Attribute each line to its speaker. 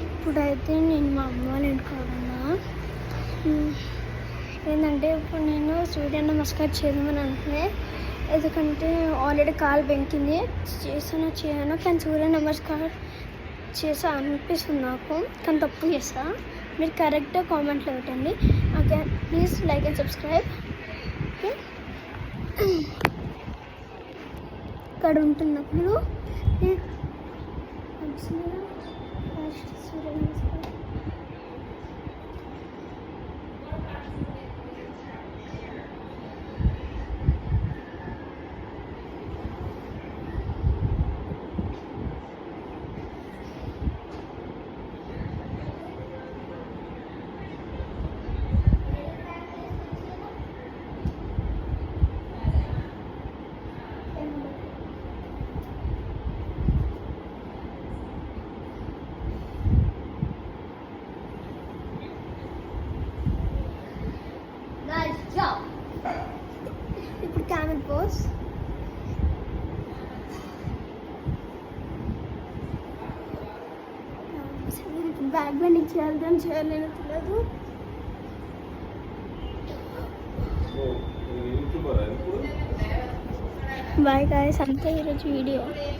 Speaker 1: ఇప్పుడైతే నేను మా అమ్మ వాళ్ళ ఇంటికాడ ఉన్నా. ఏంటంటే ఇప్పుడు నేను సూర్య నమస్కారం చేద్దామని అంటే, ఎందుకంటే ఆల్రెడీ కాలు బెంకింది, చేయను కానీ సూర్య నమస్కారం చేసా అనిపిస్తుంది నాకు, కానీ తప్పు చేస్తా. మీరు కరెక్ట్గా కామెంట్లో పెట్టండి. Okay, please like and subscribe. Okay, ఇక్కడ ఉంటున్నప్పుడు సూర్య నమస్కారం ఇప్పుడు క్యామెల్ పోస్. బ్యాక్ బెండింగ్ చేయాలని చేయలేను తెలియదు. బాయ్ గాయ్స్, అంతే ఈరోజు వీడియో.